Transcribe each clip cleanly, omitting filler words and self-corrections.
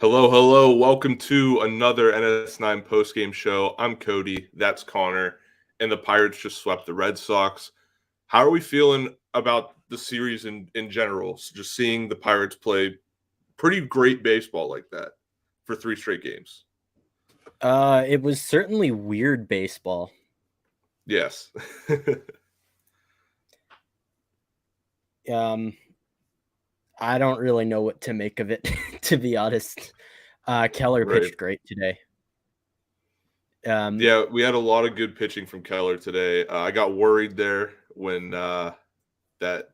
Hello, hello. Welcome to another NS9 Postgame Show. I'm Cody. That's Connor. And the Pirates just swept the Red Sox. How are we feeling about the series in general? So just seeing the Pirates play pretty great baseball like that for 3 straight games. It was certainly weird baseball. Yes. I don't really know what to make of it, to be honest. Keller Right. pitched great today. Yeah, we had a lot of good pitching from Keller today. I got worried there when that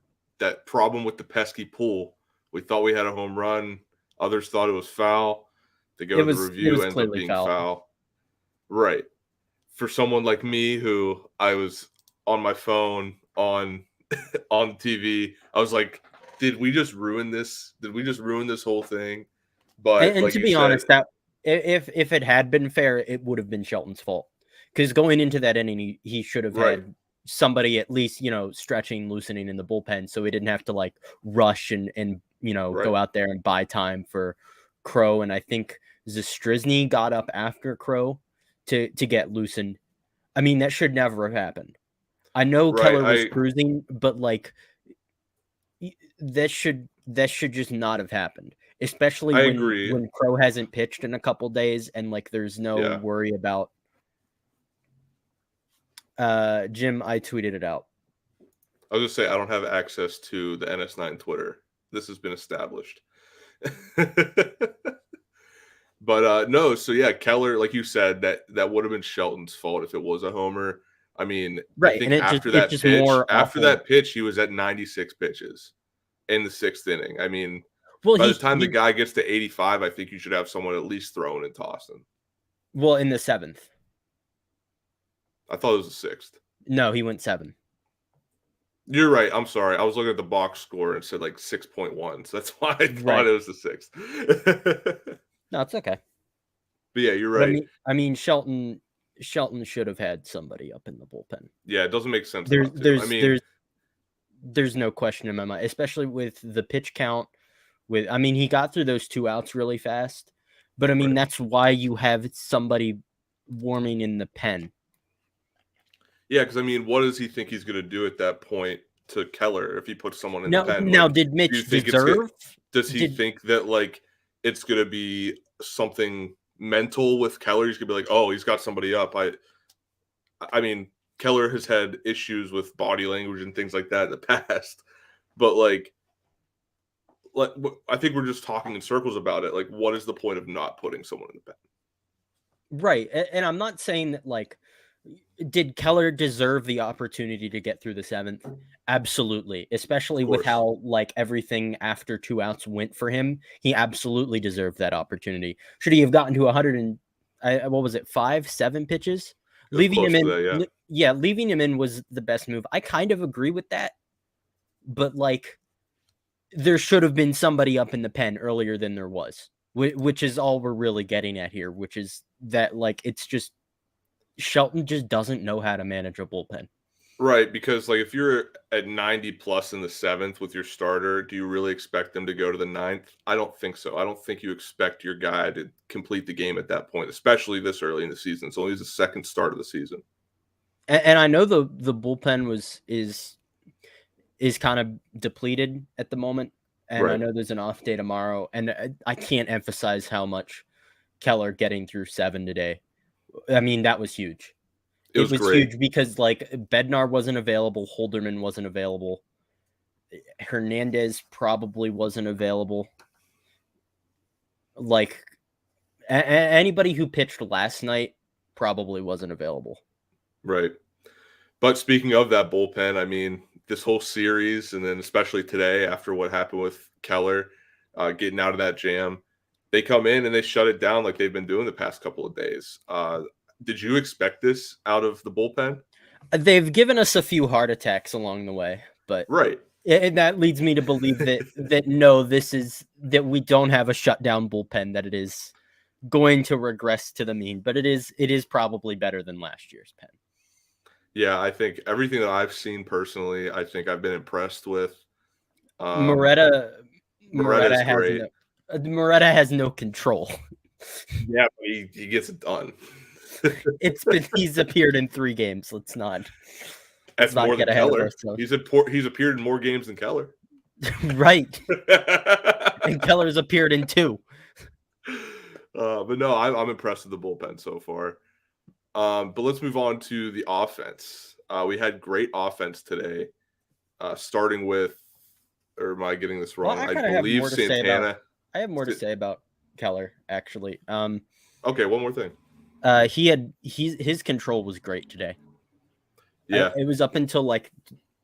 problem with the pesky pull. We thought we had a home run. Others thought it was foul. They go It to the was review, ends up clearly being foul. foul. Right. For someone like me who I was on my phone on on TV, I was like, did we just ruin this? Did we just ruin this whole thing? But And like to you be said, honest, that if it had been fair, it would have been Shelton's fault. Because going into that inning, he should have right. had somebody at least, stretching, loosening in the bullpen, so he didn't have to like rush and Right. go out there and buy time for Crow. And I think Zastrizny got up after Crow to get loosened. I mean, that should never have happened. I know Right. Keller was cruising, but like that should just not have happened. Especially I agree. when Crow hasn't pitched in a couple days and like there's no worry about Jim, I tweeted it out. I was gonna say I don't have access to the NS9 Twitter. This has been established. But no, so yeah, Keller, like you said, that would have been Shelton's fault if it was a homer. I mean, Right, I think and after that pitch, he was at 96 pitches in the 6th inning. I mean, by the time the guy gets to 85, I think you should have someone at least throwing and tossing. Well, in the 7th. I thought it was the 6th. No, he went 7. You're right. I'm sorry. I was looking at the box score and said like 6.1. So that's why I thought it was the 6th. No, it's okay. But yeah, you're right. I mean, Shelton should have had somebody up in the bullpen. Yeah, it doesn't make sense. There's no question in my mind, especially with the pitch count. He got through those 2 outs really fast, but I mean that's why you have somebody warming in the pen. Yeah, because I mean, what does he think he's going to do at that point to Keller if he puts someone in the pen? Now, did Mitch deserve? Does he think that like it's going to be something mental with Keller? He's going to be like, oh, he's got somebody up. I mean, Keller has had issues with body language and things like that in the past, but like I think we're just talking in circles about it. Like, what is the point of not putting someone in the pen? Right, and I'm not saying that like. Did Keller deserve the opportunity to get through the 7th? Absolutely, especially with how like everything after 2 outs went for him. He absolutely deserved that opportunity. Should he have gotten to 100 and what was it, 7 pitches? Leaving him in, leaving him in was the best move. I kind of agree with that, but like there should have been somebody up in the pen earlier than there was, which is all we're really getting at here. Which is that like it's just. Shelton just doesn't know how to manage a bullpen. Right, because like if you're at 90 plus in the 7th with your starter, do you really expect them to go to the 9th? I don't think so. I don't think you expect your guy to complete the game at that point, especially this early in the season. It's only the 2nd start of the season. And I know the bullpen is kind of depleted at the moment, and I know there's an off day tomorrow, and I can't emphasize how much Keller getting through 7 today. I mean, that was huge. It was huge because like Bednar wasn't available, Holderman wasn't available, Hernandez probably wasn't available. Like anybody who pitched last night probably wasn't available. Right. But speaking of that bullpen, I mean, this whole series, and then especially today after what happened with Keller getting out of that jam, they come in and they shut it down like they've been doing the past couple of days. Did you expect this out of the bullpen? They've given us a few heart attacks along the way, but and that leads me to believe that no, that we don't have a shutdown bullpen, that it is going to regress to the mean, but it is probably better than last year's pen. Yeah, I think everything that I've seen personally, I think I've been impressed with. Moretta is great. Moretta has no control. Yeah, but he gets it done. He's appeared in 3 games. Let's not More get than ahead of Keller. ourselves. He's appeared in more games than Keller. Right. And Keller's appeared in 2. But no, I'm impressed with the bullpen so far. But let's move on to the offense. We had great offense today, starting with, or am I getting this wrong? Well, I believe Santana. I have more to say about Keller, actually. Okay, one more thing. His control was great today. Yeah, it was up until like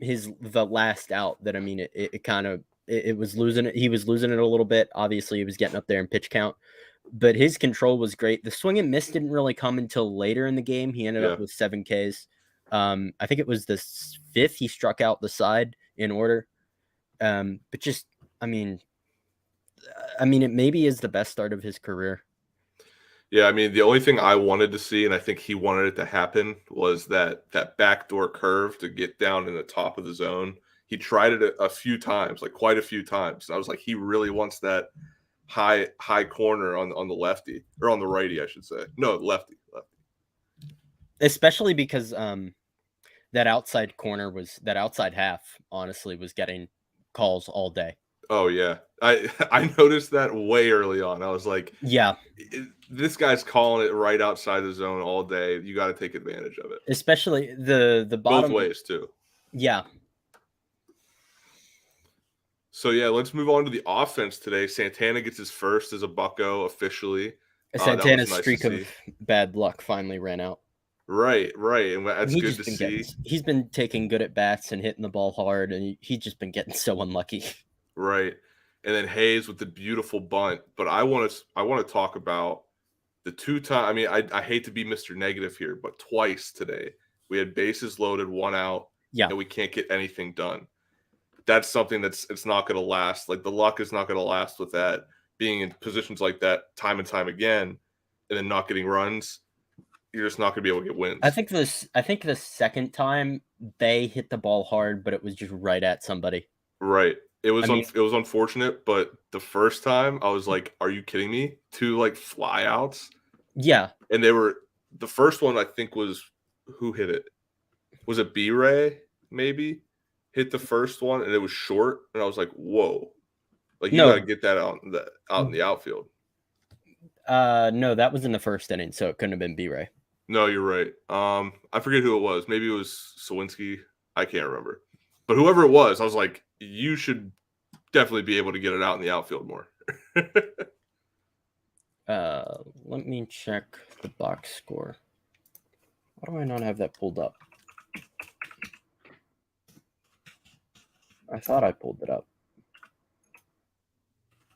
the last out that, I mean, it kind of was losing it. He was losing it a little bit. Obviously, he was getting up there in pitch count, but his control was great. The swing and miss didn't really come until later in the game. He ended up with 7 Ks. I think it was the 5th he struck out the side in order. But just, I mean, it maybe is the best start of his career. Yeah, I mean, the only thing I wanted to see, and I think he wanted it to happen, was that backdoor curve to get down in the top of the zone. He tried it a few times, like quite a few times. And I was like, he really wants that high corner on the lefty, or on the righty, I should say. No, lefty. Especially because that outside half, honestly, was getting calls all day. Oh yeah, I noticed that way early on. I was like, yeah, this guy's calling it right outside the zone all day. You got to take advantage of it. Especially the bottom, both ways too. Yeah. So yeah, let's move on to the offense today. Santana gets his first as a Bucko officially. Santana's streak of bad luck finally ran out. Right, and that's good to see. He's been taking good at bats and hitting the ball hard, and he's just been getting so unlucky. Right, and then Hayes with the beautiful bunt. But I want to talk about the 2 times. I mean, I hate to be Mr. Negative here, but twice today we had bases loaded, 1 out, and we can't get anything done. That's something it's not going to last. Like, the luck is not going to last with that, being in positions like that time and time again, and then not getting runs. You're just not going to be able to get wins. I think the second time they hit the ball hard, but it was just right at somebody. Right. It was it was unfortunate, but the first time I was like, "Are you kidding me?" 2 like fly outs. Yeah. And the first one I think was, who hit it? Was it B-Ray? Maybe hit the first one, and it was short, and I was like, "Whoa!" Like, you got to get that out in the outfield. No, that was in the first inning, so it couldn't have been B-Ray. No, you're right. I forget who it was. Maybe it was Sawinski. I can't remember. But whoever it was, I was like, you should definitely be able to get it out in the outfield more. Let me check the box score. Why do I not have that pulled up? I thought I pulled it up.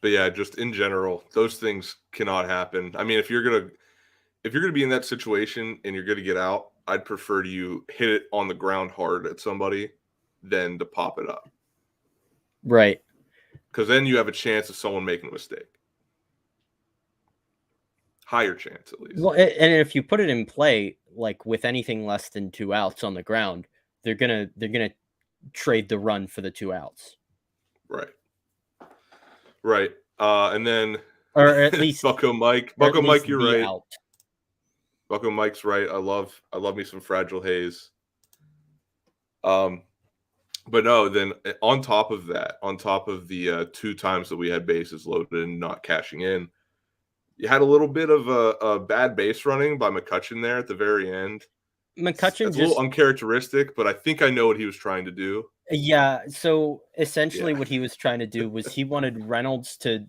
But yeah, just in general, those things cannot happen. I mean, if you're gonna be in that situation and you're gonna get out, I'd prefer you hit it on the ground hard at somebody than to pop it up. Right. Because then you have a chance of someone making a mistake. Higher chance, at least. Well, and if you put it in play, like with anything less than 2 outs on the ground, they're gonna trade the run for the 2 outs. Right. And then, or at least Bucko Mike, you're right. Out. Bucko Mike's right. I love me some Fragile Hayes. But no, then on top of the 2 times that we had bases loaded and not cashing in, you had a little bit of a bad base running by McCutchen there at the very end. It's a little uncharacteristic, but I think I know what he was trying to do. Yeah, so essentially what he was trying to do was he wanted Reynolds to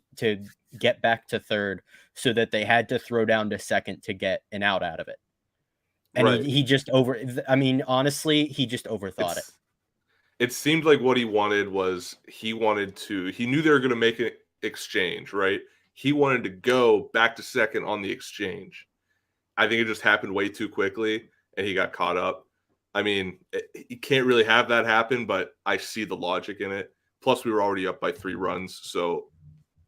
get back to third so that they had to throw down to second to get an out of it. And he just honestly, he just overthought it. It seemed like what he wanted was he knew they were going to make an exchange, right? He wanted to go back to second on the exchange. I think it just happened way too quickly, and he got caught up. I mean, you can't really have that happen, but I see the logic in it. Plus, we were already up by 3 runs, so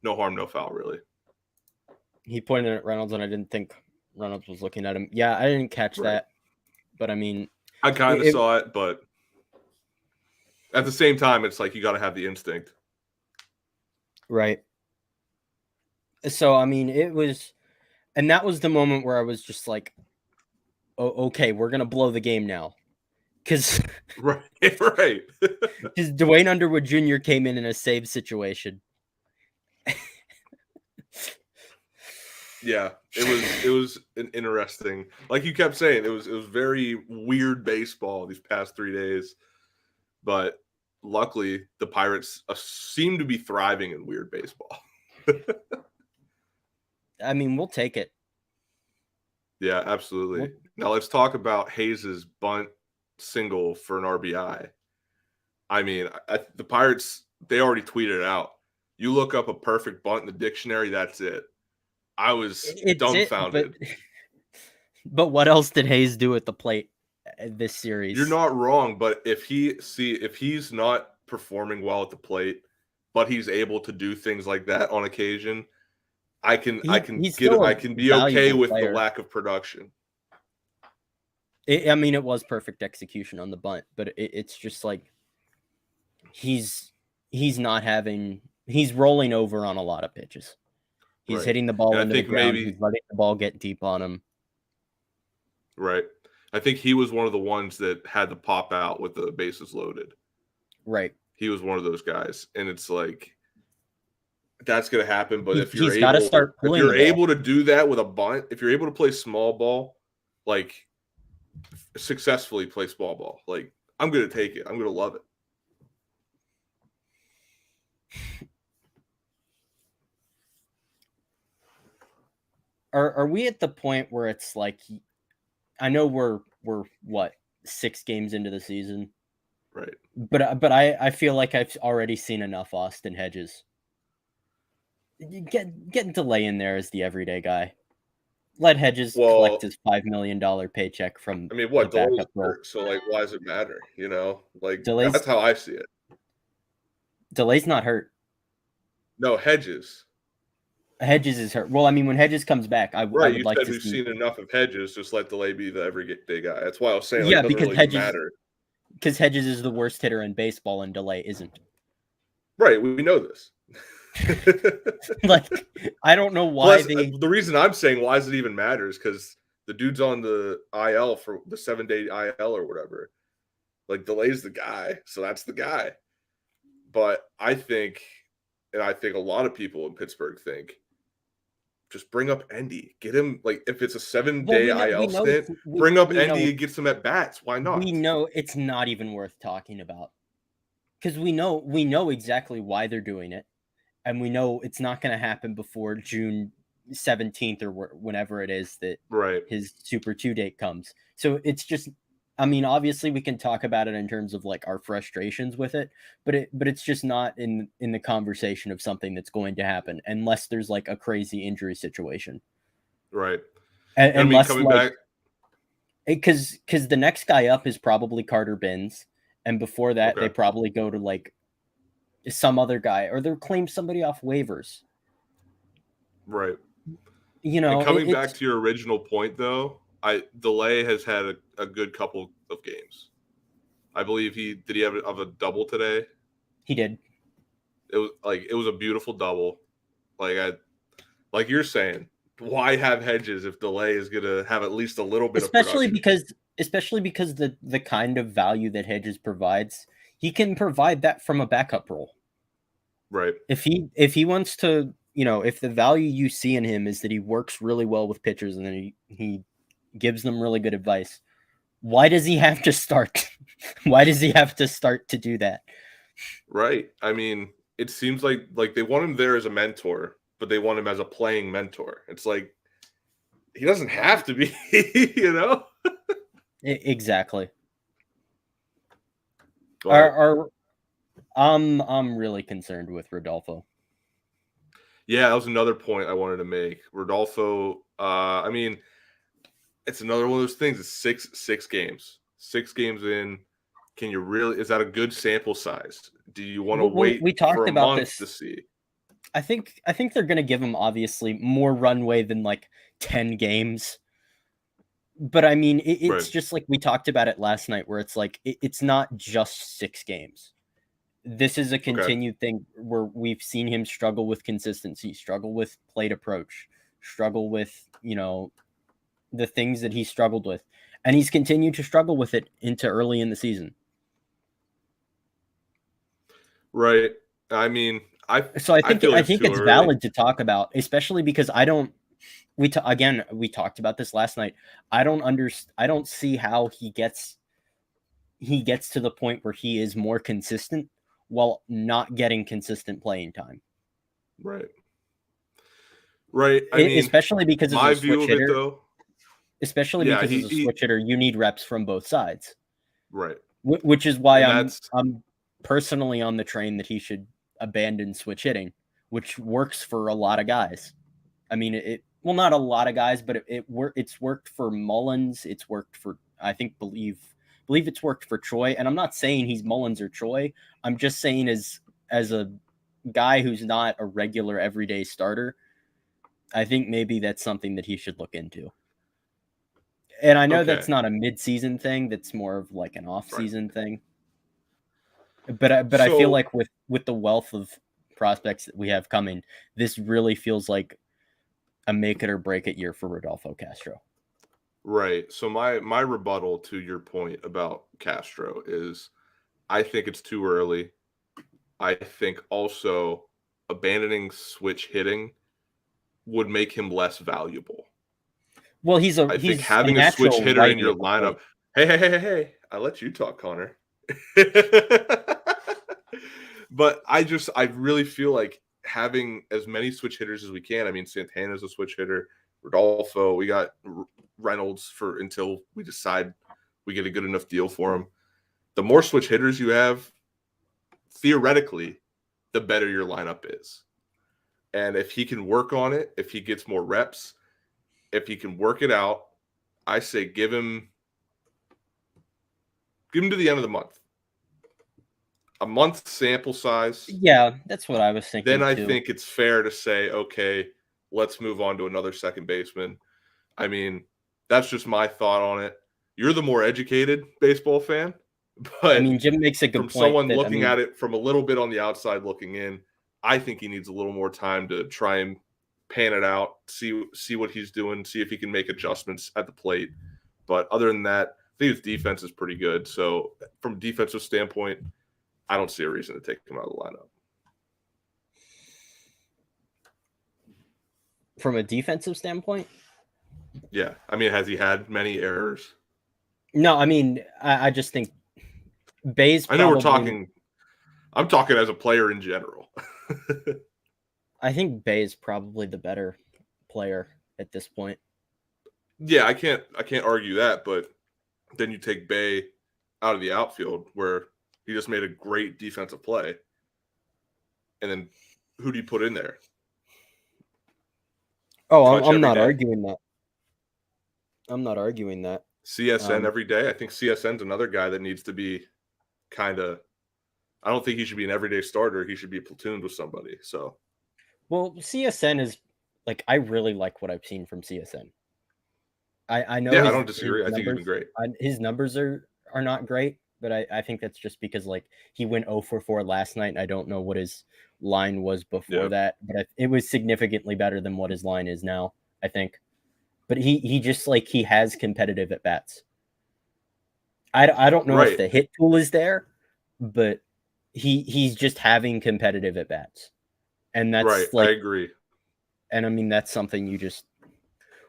no harm, no foul, really. He pointed at Reynolds, and I didn't think Reynolds was looking at him. Yeah, I didn't catch that, but I mean... I kind of saw it, but at the same time, it's like you got to have the instinct. Right. So I mean, it was, and that was the moment where I was just like, "Oh, okay, we're gonna blow the game now," because Right, right. Dwayne Underwood Jr. came in a save situation. Yeah, it was an interesting, like you kept saying, it was very weird baseball these past 3 days, but luckily the Pirates seem to be thriving in weird baseball. I mean, we'll take it. Yeah, absolutely. Now let's talk about Hayes's bunt single for an RBI. I mean, the Pirates, they already tweeted it out. You look up a perfect bunt in the dictionary, that's it. I was It's it, dumbfounded. but what else did Hayes do at the plate this You're series? not wrong, but if he's not performing well at the plate, but he's able to do things like that on occasion, I can He's still I a can be okay valuable with the player. lack of production. I mean, it was perfect execution on the bunt, but it's just like he's not having. He's rolling over on a lot of pitches. He's Right. hitting the ball And I into the think ground. maybe He's letting the ball get deep on him. right. I think he was one of the ones that had to pop out with the bases loaded. Right. He was one of those guys, and it's like that's going to happen. But if you're He's got to start pulling the ball. able to do that with a bunt, if you're able to play small ball, like successfully play small ball, like I'm going to take it. I'm going to love it. Are we at the point where it's like, I know we're what, 6 games into the season, right? But I feel like I've already seen enough Austin Hedges. Get Delay in there as the everyday guy. Let Hedges collect his $5 million paycheck from. I mean, what, the backup role. So like, why does it matter? You know, like Delay's, that's how I see it. Delay's not hurt. No, Hedges. Hedges is hurt. Well, I mean, when Hedges comes back, I would You like said to we've see. seen enough of Hedges. Just let Delay be the everyday guy. That's why I was saying, like, Yeah, it doesn't because really Hedges matter. Because Hedges is the worst hitter in baseball, and Delay isn't. Right, we know this. Like, I don't know why. Plus, the reason I'm saying why does it even matter is because the dude's on the IL for the 7-day IL or whatever. Like, Delay's the guy, so that's the guy. But I think, and I think a lot of people in Pittsburgh think, just bring up Endy. Get him, like, if it's a 7-day IL stint, bring up Endy and get some at bats. Why not? We know it's not even worth talking about because we know exactly why they're doing it, and we know it's not going to happen before June 17th or whenever it is that his Super 2 date comes. So it's just, I mean, obviously we can talk about it in terms of like our frustrations with it, but it's just not in the conversation of something that's going to happen unless there's like a crazy injury situation. Right. And I mean, coming back, because the next guy up is probably Carter Binns, and before that they probably go to like some other guy, or they'll claim somebody off waivers. Right. You know, and coming back to your original point, though, Delay has had a good couple of games. I believe he have a double today. He did. It was a beautiful double. Like you're saying, why have Hedges if Delay is gonna have at least a little bit of production? Especially because the kind of value that Hedges provides, he can provide that from a backup role. Right. If he wants to, you know, if the value you see in him is that he works really well with pitchers and then he gives them really good advice, why does he have to start? Why does he have to start to do that? Right. I mean, it seems like they want him there as a mentor, but they want him as a playing mentor. It's like he doesn't have to be, you know? Exactly. I'm really concerned with Rodolfo. Yeah, that was another point I wanted to make. Rodolfo, I mean, it's another one of those things. It's six games. 6 games in. Can you really? Is that a good sample size? Do you want to wait for a month to see? I think they're going to give him obviously more runway than like 10 games. But I mean, it's just like we talked about it last night, where it's like it's not just 6 games. This is a continued thing where we've seen him struggle with consistency, struggle with plate approach, struggle with, the things that he struggled with. And he's continued to struggle with it into early in the season. Right. I mean, I think it's early. valid to talk about, especially because we talked about this last night. I don't see how he gets to the point where he is more consistent while not getting consistent playing time. Right. I mean, especially because my as a view switch of hitter, it, though. Especially because as a switch hitter, you need reps from both sides. Right. Which is why I'm personally on the train that he should abandon switch hitting, which works for a lot of guys. I mean, not a lot of guys, but it's worked for Mullins. It's worked for, believe it's worked for Troy. And I'm not saying he's Mullins or Troy. I'm just saying as a guy who's not a regular everyday starter, I think maybe that's something that he should look into. And I know that's not a mid-season thing. That's more of like an off-season thing. But I feel like with the wealth of prospects that we have coming, this really feels like a make it or break it year for Rodolfo Castro. Right. So my rebuttal to your point about Castro is I think it's too early. I think also abandoning switch hitting would make him less valuable. Well, I think having a switch hitter in your lineup. Hey. I let you talk, Connor. But I really feel like having as many switch hitters as we can. I mean, Santana's a switch hitter. Rodolfo, we got Reynolds until we decide we get a good enough deal for him. The more switch hitters you have, theoretically, the better your lineup is. And if he can work on it, if he gets more reps, if he can work it out, I say give him to the end of the month. A month sample size. Yeah, that's what I was thinking. Then I think it's fair to say, okay, let's move on to another second baseman. I mean, that's just my thought on it. You're the more educated baseball fan, but I mean, Jim makes a good point. From someone looking at it from a little bit on the outside looking in, I think he needs a little more time to try and pan it out, see what he's doing, see if he can make adjustments at the plate. But other than that, I think his defense is pretty good. So from a defensive standpoint, I don't see a reason to take him out of the lineup. From a defensive standpoint? Yeah. I mean, has he had many errors? No, I mean, I just think Bay's I know I'm talking as a player in general. I think Bay is probably the better player at this point. Yeah, I can't argue that, but then you take Bay out of the outfield where he just made a great defensive play. And then who do you put in there? Oh, I'm not arguing that. I'm not arguing that. CSN every day. I think CSN's another guy that needs to be I don't think he should be an everyday starter. He should be platooned with somebody. So, well, CSN is I really like what I've seen from CSN. I know. Yeah, I don't disagree. I think he's been great. His numbers are not great, but I think that's just because he went 0 for 4 last night. And I don't know what his line was before that, but it was significantly better than what his line is now, I think. But he just he has competitive at bats. I don't know if the hit tool is there, but he's just having competitive at bats. And that's I agree. And I mean, that's something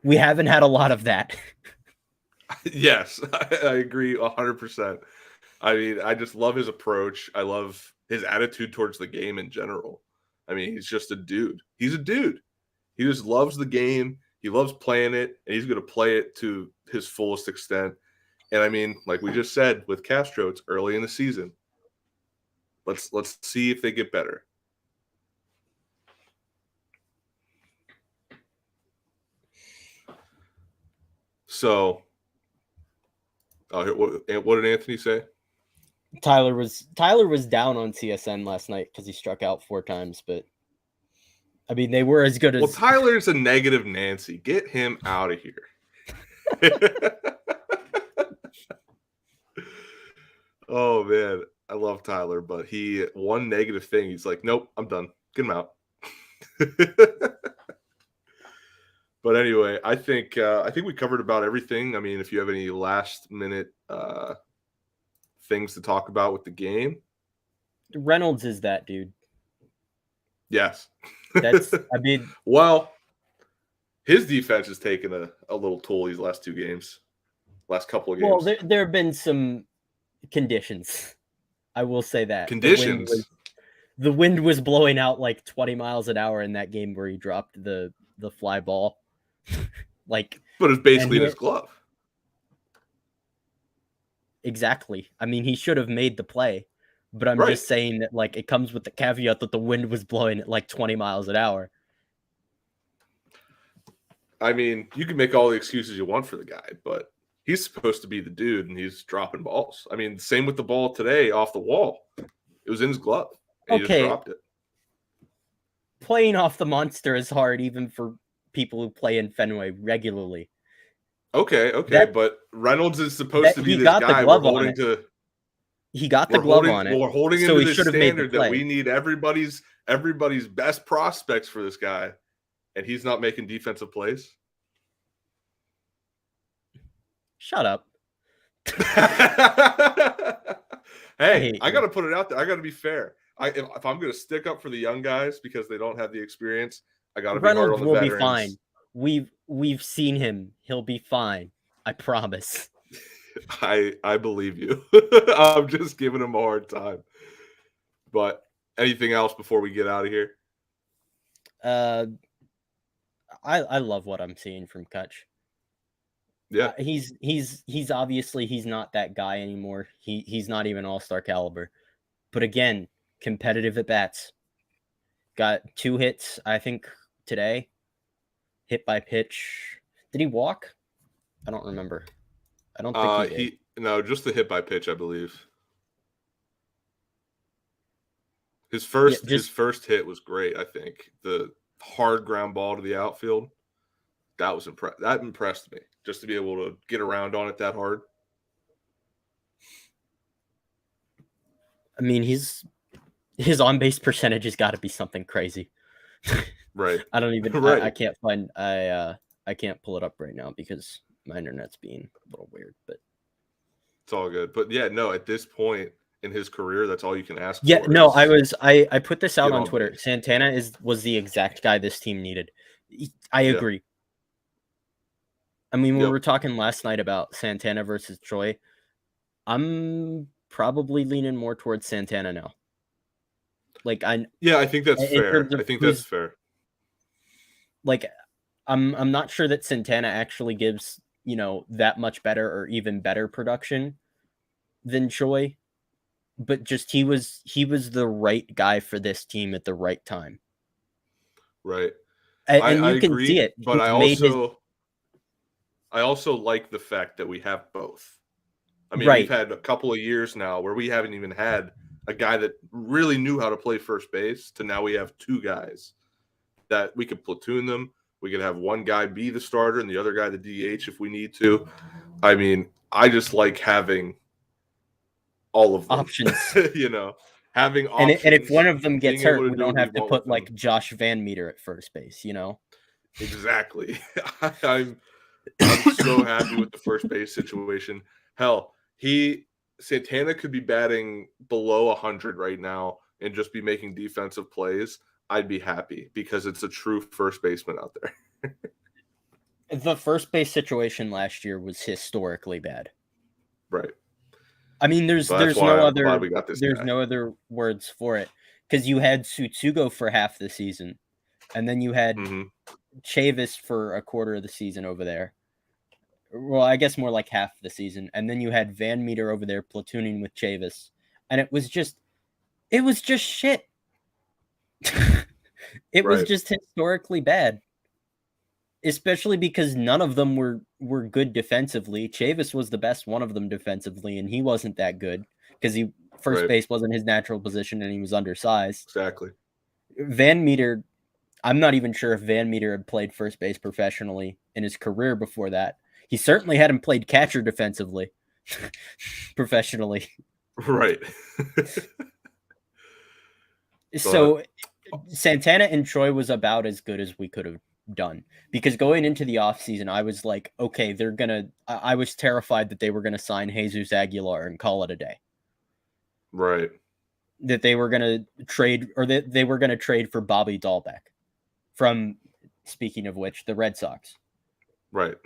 we haven't had a lot of that. Yes, I agree 100%. I mean, I just love his approach. I love his attitude towards the game in general. I mean, he's just a dude. He's a dude. He just loves the game. He loves playing it, and he's going to play it to his fullest extent. And I mean, like we just said with Castro, it's early in the season. Let's see if they get better. So, what did Anthony say? Tyler was down on CSN last night because he struck out 4 times, but I mean they were as good as. Well, Tyler's a negative Nancy. Get him out of here. Oh man, I love Tyler, but he one negative thing. He's like, nope, I'm done. Get him out. But anyway, I think we covered about everything. I mean, if you have any last minute things to talk about with the game, Reynolds is that dude. Yes. That's, I mean, well, his defense has taken a little toll these last couple of games. Well, there have been some conditions. I will say that. Conditions. The wind was blowing out like 20 miles an hour in that game where he dropped the fly ball. Like, but it's basically in his glove. Exactly. I mean, he should have made the play, but I'm just saying that, like, it comes with the caveat that the wind was blowing at like 20 miles an hour. I mean, you can make all the excuses you want for the guy, but he's supposed to be the dude, and he's dropping balls. I mean, same with the ball today off the wall. It was in his glove, and he just dropped it. Playing off the monster is hard, even for people who play in Fenway regularly. Okay, but Reynolds is supposed to be this guy we're holding to. He got the glove on it. We're holding him to this standard that we need everybody's best prospects for this guy, and he's not making defensive plays. Shut up. Hey, I got to put it out there. I got to be fair. If I'm going to stick up for the young guys because they don't have the experience, I got to be hard on the veterans. Reynolds will be fine. We've seen him. He'll be fine. I promise. I believe you. I'm just giving him a hard time. But anything else before we get out of here? I love what I'm seeing from Kutch. Yeah, he's obviously he's not that guy anymore. He's not even all-star caliber. But again, competitive at bats. Got 2 hits, I think, today. Hit by pitch. Did he walk? I don't remember. I don't think he did. No, just the hit by pitch, I believe. His first hit was great, I think. The hard ground ball to the outfield. That impressed me. Just to be able to get around on it that hard. I mean, his on-base percentage has got to be something crazy. Right. I don't even. Right. I can't find. I can't pull it up right now because my internet's being a little weird. But it's all good. But yeah, no. At this point in his career, that's all you can ask. Yeah. No. I put this out on Twitter. Base. Santana was the exact guy this team needed. I agree. Yeah. I mean, we were talking last night about Santana versus Troy. I'm probably leaning more towards Santana now. I think that's fair. I think that's fair. Like, I'm not sure that Santana actually gives, that much better or even better production than Choi, but just he was the right guy for this team at the right time. Right. And you can see it. But I also like the fact that we have both. I mean, we've had a couple of years now where we haven't even had a guy that really knew how to play first base to now we have 2 guys that we could platoon them. We could have one guy be the starter and the other guy the DH if we need to. I mean, I just like having all of them. Options. Having options. And if one of them gets hurt, we don't have to put like Josh Van Meter at first base, Exactly. I'm so happy with the first base situation. Hell, Santana could be batting below 100 right now and just be making defensive plays. I'd be happy because it's a true first baseman out there. The first base situation last year was historically bad. Right. I mean, there's no other words for it because you had Tsutsugo for half the season, and then you had Chavis for a quarter of the season over there. Well, I guess more like half the season. And then you had Van Meter over there platooning with Chavis. And it was just shit. It was just historically bad. Especially because none of them were good defensively. Chavis was the best one of them defensively, and he wasn't that good because first base wasn't his natural position and he was undersized. Exactly. Van Meter, I'm not even sure if Van Meter had played first base professionally in his career before that. He certainly hadn't played catcher defensively professionally. Right. So Santana and Troy was about as good as we could have done, because going into the offseason, I was like, okay, I was terrified that they were going to sign Jesus Aguilar and call it a day. Right. That they were going to trade, or that they were going to trade for Bobby Dahlbeck from, speaking of which, the Red Sox. Right.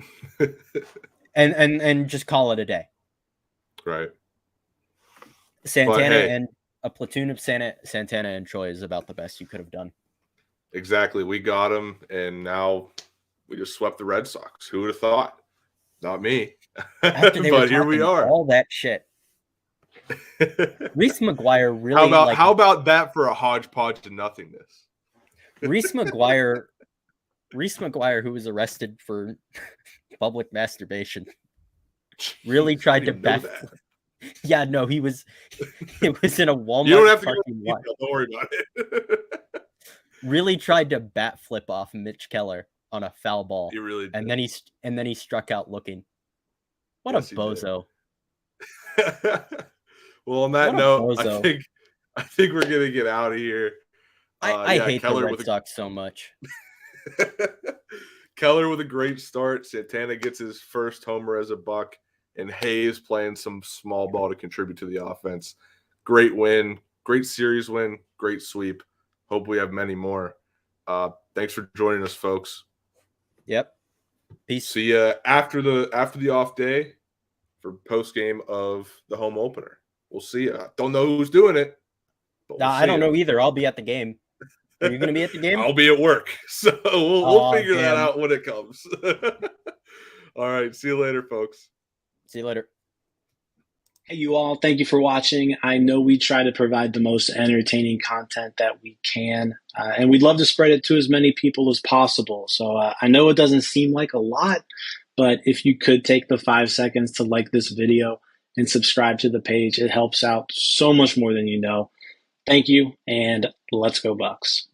and just call it a day. Right. Santana and a platoon of Santana and Troy is about the best you could have done. Exactly. We got him, and now we just swept the Red Sox. Who would have thought? Not me. After they but here we are. All that shit. Reese McGuire really. How about that for a hodgepodge of nothingness? Reese McGuire, who was arrested for public masturbation, really tried to backflip. Yeah, no, he was. It was in a Walmart. You don't have to parking lot. Don't worry about it. Really tried to bat flip off Mitch Keller on a foul ball. He really did. And then he struck out looking. What a bozo. Well, on that note, I think we're gonna get out of here. I hate Keller the Red Sox so much. Keller with a great start. Santana gets his first homer as a Buck, and Hayes playing some small ball to contribute to the offense. Great win, great series win, great sweep. Hope we have many more. Thanks for joining us, folks. Yep. Peace. See you after the off day for post game of the home opener. We'll see you. Don't know who's doing it. I don't know either. I'll be at the game. Are you going to be at the game? I'll be at work. So we'll figure that out when it comes. All right. See you later, folks. See you later. Hey, you all. Thank you for watching. I know we try to provide the most entertaining content that we can, and we'd love to spread it to as many people as possible. So I know it doesn't seem like a lot, but if you could take the 5 seconds to like this video and subscribe to the page, it helps out so much more than you know. Thank you, and let's go Bucks.